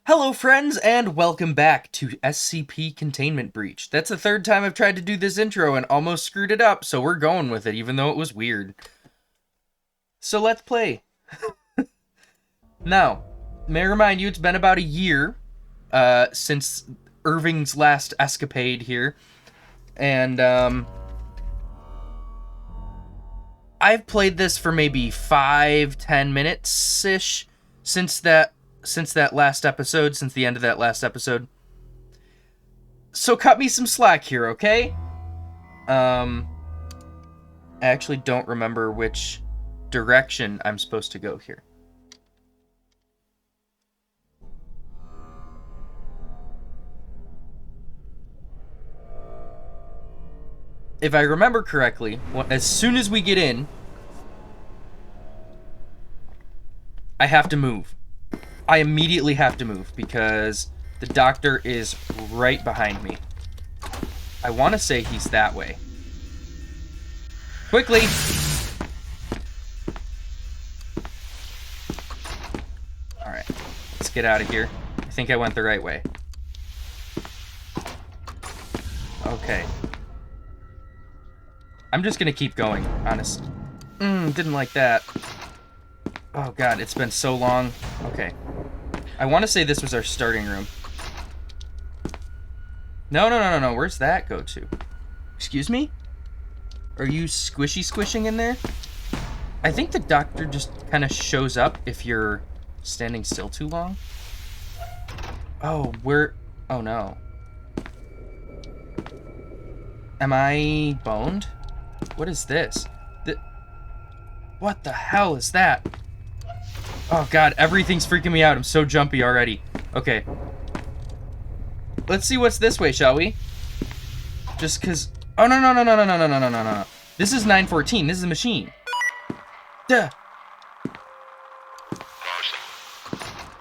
Hello friends, and welcome back to SCP Containment Breach. That's the third time I've tried to do this intro and almost screwed it up, so we're going with it, even though it was weird. So let's play. Now, may I remind you, it's been about a year since Irving's last escapade here, and I've played this for maybe 5-10 minutes-ish since the end of that last episode. So cut me some slack here, okay? I actually don't remember which direction I'm supposed to go here. If I remember correctly, as soon as we get in, I have to move. I immediately have to move because the doctor is right behind me. I want to say he's that way. Quickly! Alright, let's get out of here. I think I went the right way. Okay. I'm just gonna keep going, honest. Didn't like that. Oh god, it's been so long. Okay. I want to say this was our starting room. No. Where's that go to? Excuse me? Are you squishing in there? I think the doctor just kind of shows up if you're standing still too long. Oh, oh no. Am I boned? What is this? What the hell is that? Oh god, everything's freaking me out. I'm so jumpy already. Okay. Let's see what's this way, shall we? Just cause... Oh, no. This is 914. This is a machine. Duh.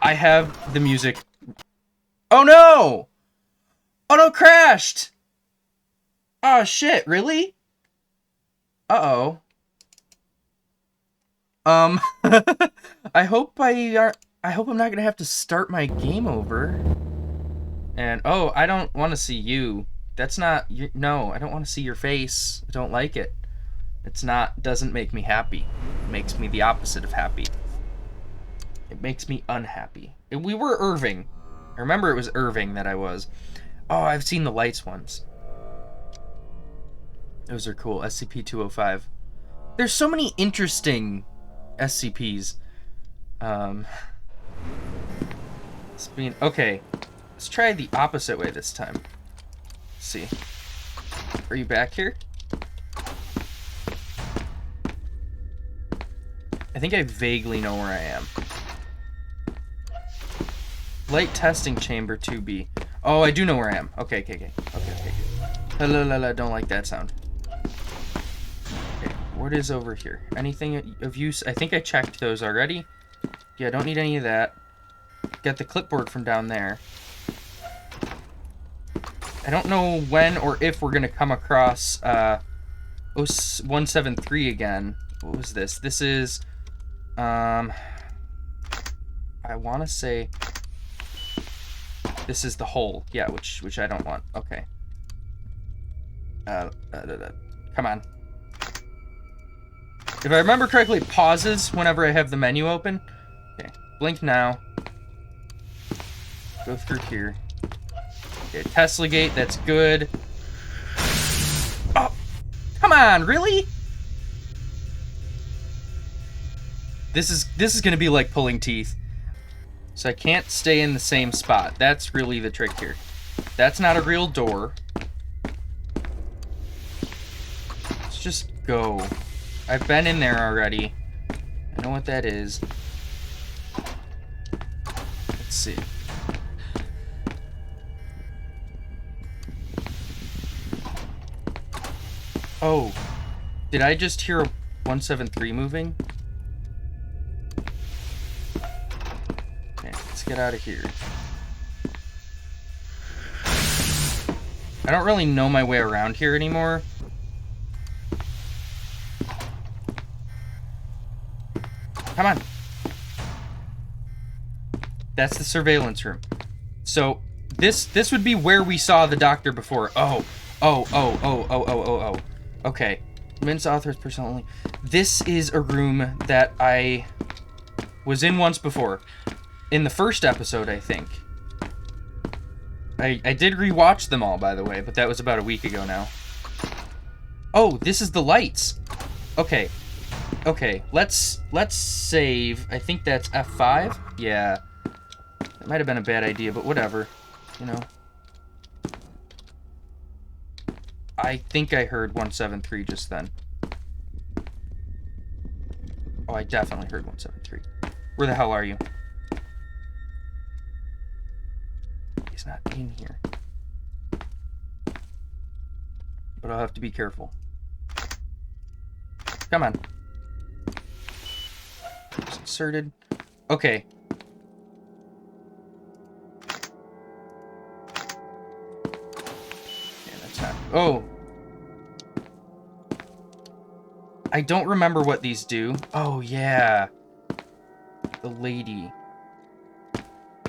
I have the music. Oh no! Oh no, crashed! Oh shit, really? Uh-oh. I hope I'm not gonna have to start my game over. And oh, I don't want to see you. That's not you. No, I don't want to see your face. I don't like it. Doesn't make me happy. It makes me the opposite of happy. It makes me unhappy. We were Irving. I remember it was Irving that I was. Oh, I've seen the lights ones. Those are cool. SCP-205. There's so many interesting SCPs. Okay, let's try the opposite way this time. Let's see. Are you back here? I think I vaguely know where I am. Light testing chamber 2B. Oh, I do know where I am. Okay. Hello, don't like that sound. What is over here? Anything of use? I think I checked those already. Yeah, don't need any of that. Got the clipboard from down there. I don't know when or if we're gonna come across 173 again. What was this? This is I want to say this is the hole. Yeah, which I don't want. Okay. Come on. If I remember correctly, it pauses whenever I have the menu open. Okay, blink now. Go through here. Okay, Tesla gate, that's good. Oh, come on, really? This is gonna be like pulling teeth. So I can't stay in the same spot. That's really the trick here. That's not a real door. Let's just go. I've been in there already. I know what that is. Let's see. Oh. Did I just hear a 173 moving? Okay, let's get out of here. I don't really know my way around here anymore. Come on. That's the surveillance room. So this would be where we saw the doctor before. Oh. Okay. Min's authorized personnel only. This is a room that I was in once before. In the first episode, I think. I did rewatch them all, by the way, but that was about a week ago now. Oh, this is the lights. Okay. Okay, let's save. I think that's F5. Yeah. That might have been a bad idea, but whatever. You know. I think I heard 173 just then. Oh, I definitely heard 173. Where the hell are you? He's not in here. But I'll have to be careful. Come on. It's inserted. Okay. Yeah, that's not... Oh! I don't remember what these do. Oh, yeah. The lady.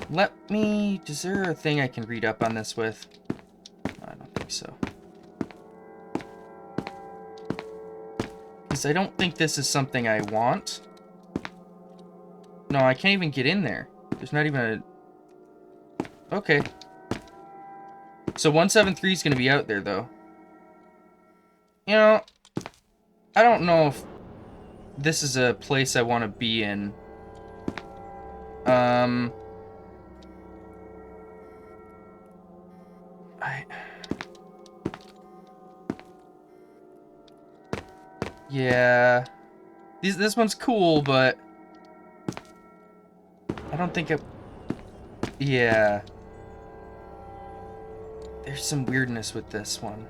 Let me... Is there a thing I can read up on this with? I don't think so. Because I don't think this is something I want. No, I can't even get in there. There's not even a... Okay. So 173 is going to be out there, though. You know, I don't know if this is a place I want to be in. Yeah. This one's cool, but... I don't think it... Yeah. There's some weirdness with this one.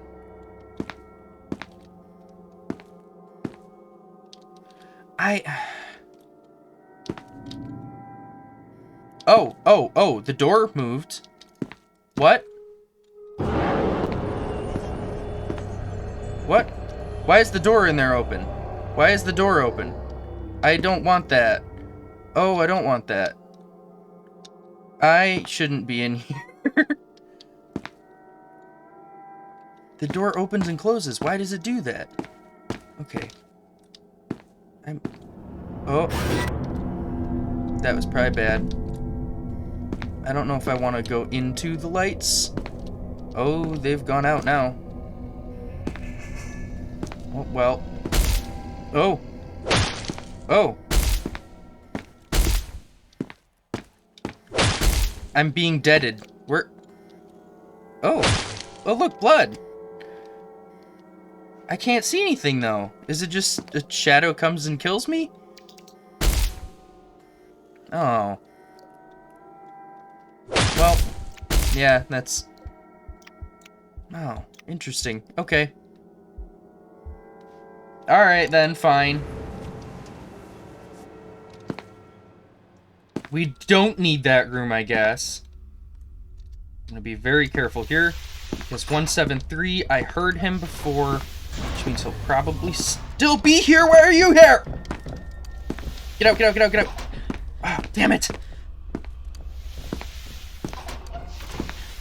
Oh, the door moved. What? What? Why is the door in there open? Why is the door open? I don't want that. Oh, I don't want that. I shouldn't be in here. The door opens and closes. Why does it do that? Okay. Oh. That was probably bad. I don't know if I want to go into the lights. Oh, they've gone out now. Oh, well. Oh. Oh. I'm being deaded. Where? Oh. Oh, look, blood. I can't see anything, though. Is it just a shadow comes and kills me? Oh. Well, yeah, that's... Oh, interesting. Okay. Alright, then, fine. We don't need that room, I guess. I'm gonna be very careful here, because 173, I heard him before, which means he'll probably still be here. Where are you here? Get out, get out, get out, get out. Oh, damn it.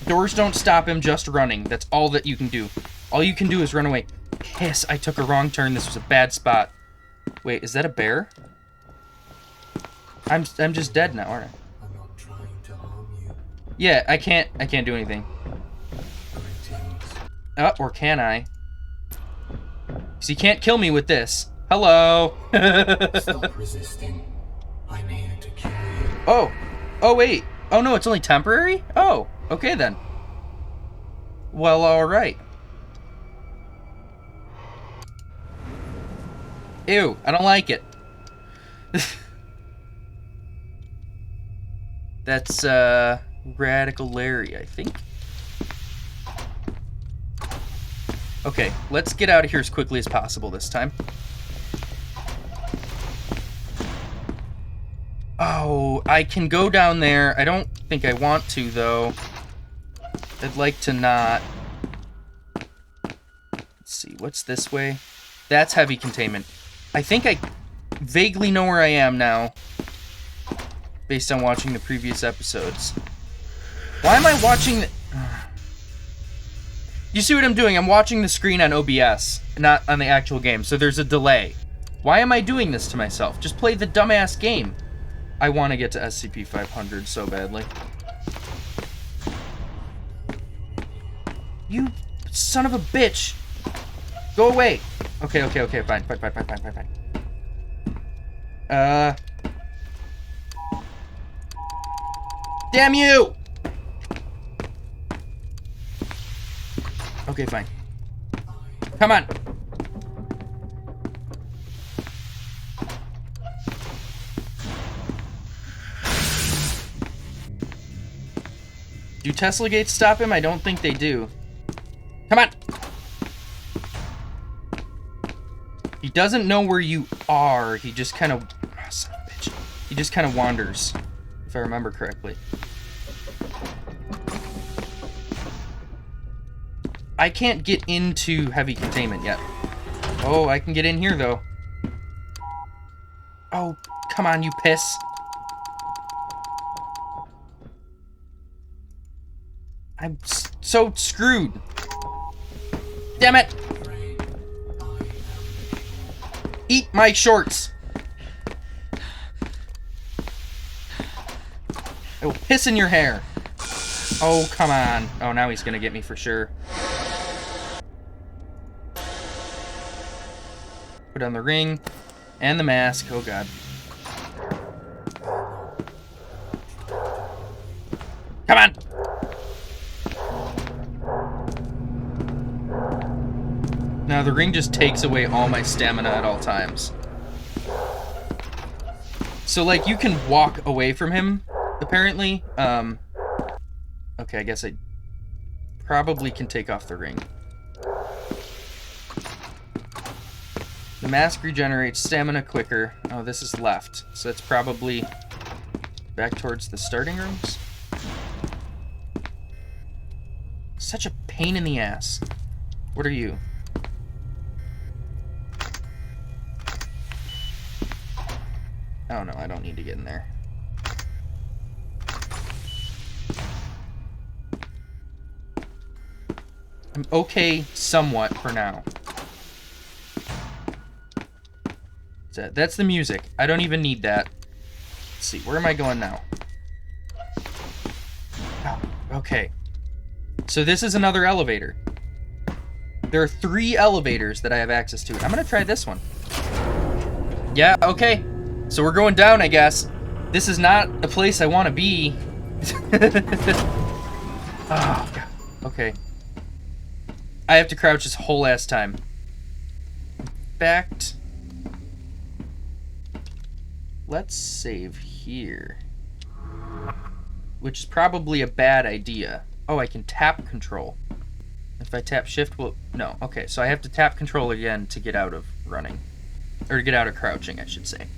Doors don't stop him, just running. That's all that you can do. All you can do is run away. Piss, I took a wrong turn. This was a bad spot. Wait, is that a bear? I'm just dead now, aren't I? I'm not trying to harm you. Yeah, I can't do anything. Oh, or can I? Because you can't kill me with this. Hello. Stop resisting. I'm here to kill you. Oh. Oh, wait. Oh, no, it's only temporary? Oh, okay then. Well, alright. Ew, I don't like it. That's, Radical Larry, I think. Okay, let's get out of here as quickly as possible this time. Oh, I can go down there. I don't think I want to, though. I'd like to not. Let's see, what's this way? That's heavy containment. I think I vaguely know where I am now, based on watching the previous episodes. Why am I watching the... You see what I'm doing? I'm watching the screen on OBS, not on the actual game, so there's a delay. Why am I doing this to myself? Just play the dumbass game. I want to get to SCP-500 so badly. You son of a bitch. Go away. Okay, fine. Damn you! Okay, fine. Come on. Do Tesla gates stop him? I don't think they do. Come on. He doesn't know where you are. He just kind of... Oh, son of a bitch. He just kind of wanders, if I remember correctly. I can't get into heavy containment yet. Oh, I can get in here, though. Oh, come on, you piss. I'm so screwed. Damn it. Eat my shorts. I will piss in your hair. Oh, come on. Oh, now he's gonna get me for sure. Put on the ring and the mask. Oh, God. Come on. Now, the ring just takes away all my stamina at all times. So, like, you can walk away from him, apparently. Okay, I guess I probably can take off the ring. The mask regenerates stamina quicker. Oh, this is left. So it's probably back towards the starting rooms. Such a pain in the ass. What are you? Oh no, I don't need to get in there. I'm okay somewhat for now. That's the music. I don't even need that. Let's see, where am I going now? Oh, okay. So this is another elevator. There are 3 elevators that I have access to. I'm gonna try this one. Yeah, okay. So we're going down, I guess. This is not a place I want to be. Oh, God. Okay. I have to crouch this whole ass time. In fact, let's save here. Which is probably a bad idea. Oh, I can tap control. If I tap shift, well, no. Okay, so I have to tap control again to get out of running. Or to get out of crouching, I should say.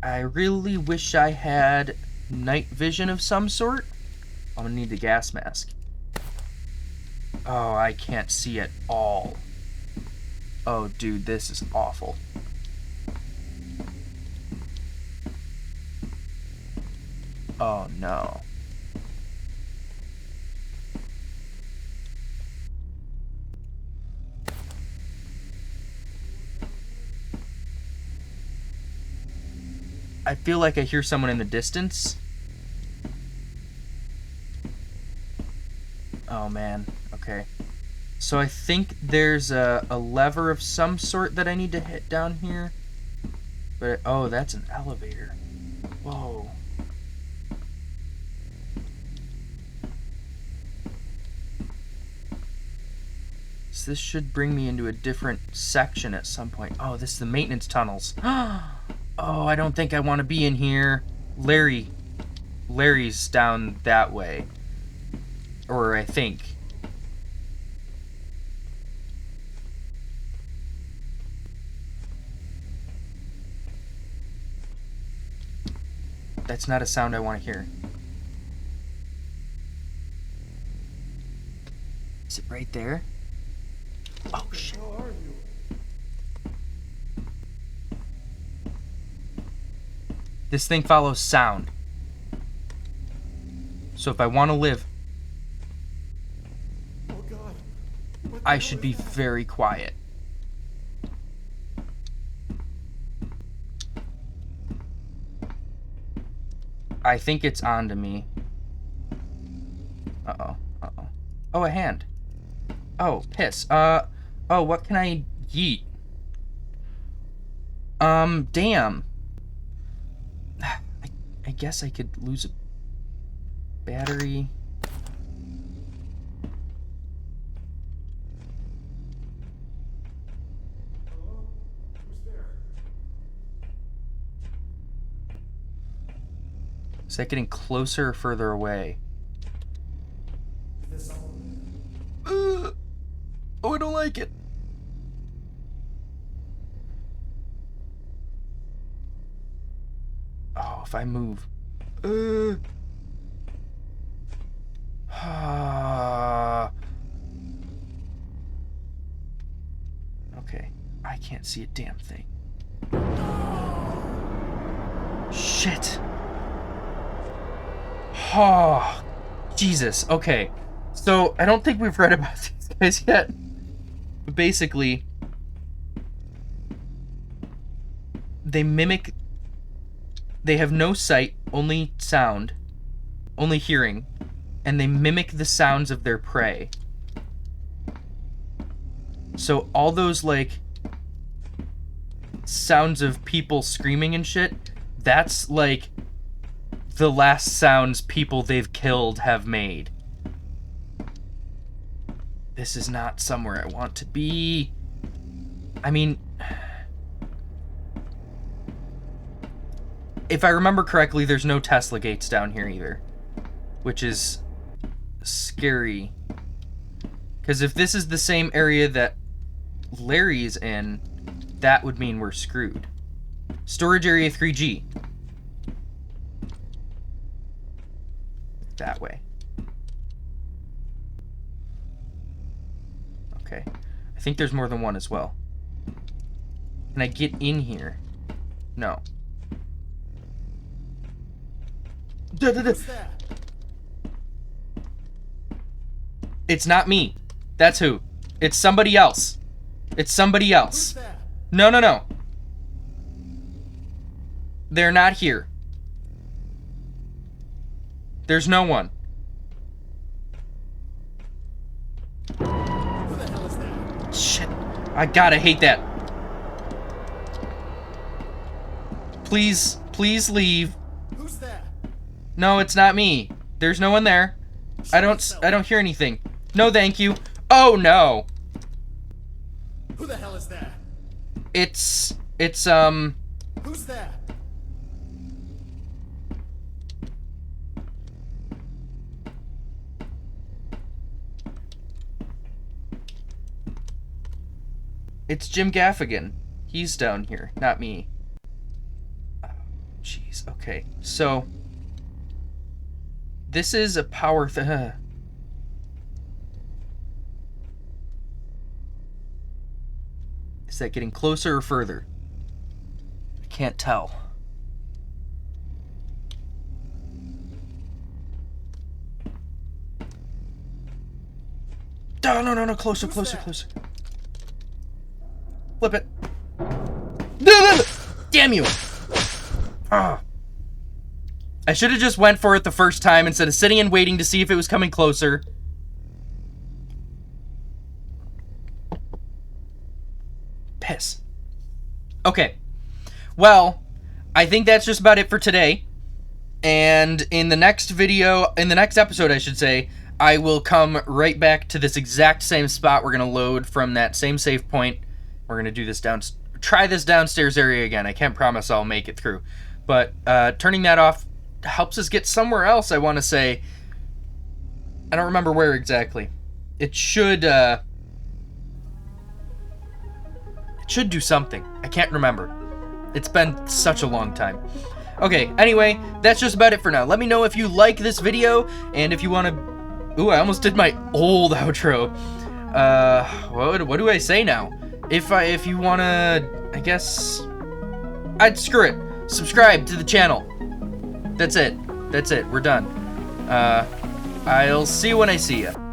I really wish I had night vision of some sort. I'm gonna need the gas mask. Oh, I can't see at all. Oh, dude, this is awful. Oh, no. I feel like I hear someone in the distance. Oh, man. Okay. So I think there's a lever of some sort that I need to hit down here. But, oh, that's an elevator. Whoa. So this should bring me into a different section at some point. Oh, this is the maintenance tunnels. Oh, I don't think I want to be in here. Larry's down that way. Or I think. That's not a sound I want to hear. Is it right there? Oh, shit. This thing follows sound. So if I want to live, Oh God. What the I hell should is be that? very quiet. I think it's onto me. Uh-oh. Uh-oh. Oh, a hand. Oh, piss. Oh, what can I yeet? Damn. I guess I could lose a battery. Hello? Who's there? Is that getting closer or further away? Is this all? Oh, I don't like it. Oh, if I move. Okay, I can't see a damn thing. Shit. Oh, Jesus. Okay, so I don't think we've read about these guys yet. But basically, they mimic. They have no sight, only sound, only hearing, and they mimic the sounds of their prey. So all those, like, sounds of people screaming and shit, that's, like, the last sounds people they've killed have made. This is not somewhere I want to be. I mean, if I remember correctly, there's no Tesla gates down here either, which is scary. Because if this is the same area that Larry's in, that would mean we're screwed. Storage area 3G. That way. Okay. I think there's more than one as well. Can I get in here? No. What's that? It's not me. That's who. It's somebody else. It's somebody Who's else. that? No, no, no. They're not here. There's no one. Who the hell is that? Shit. I gotta hate that. Please, please leave. Who's that? No, it's not me. There's no one there. I don't hear anything. No, thank you. Oh no. Who the hell is that? It's Who's that? it's Jim Gaffigan. He's down here, not me. Oh, jeez. Okay. So this is a power Is that getting closer or further? I can't tell. No, no, no, no, closer, closer, closer. Flip it. Damn you! Ah. I should have just went for it the first time instead of sitting and waiting to see if it was coming closer. Piss. Okay. Well, I think that's just about it for today. And in the next video, in the next episode, I should say, I will come right back to this exact same spot. We're going to load from that same save point. We're going to do this try this downstairs area again. I can't promise I'll make it through. But turning that off helps us get somewhere else, I want to say. I don't remember where exactly. It should do something. I can't remember. It's been such a long time. Okay, anyway, that's just about it for now. Let me know if you like this video, and if you want to... Ooh, I almost did my old outro. What do I say now? If you want to... I guess... Screw it. Subscribe to the channel. That's it. That's it. We're done. I'll see you when I see you.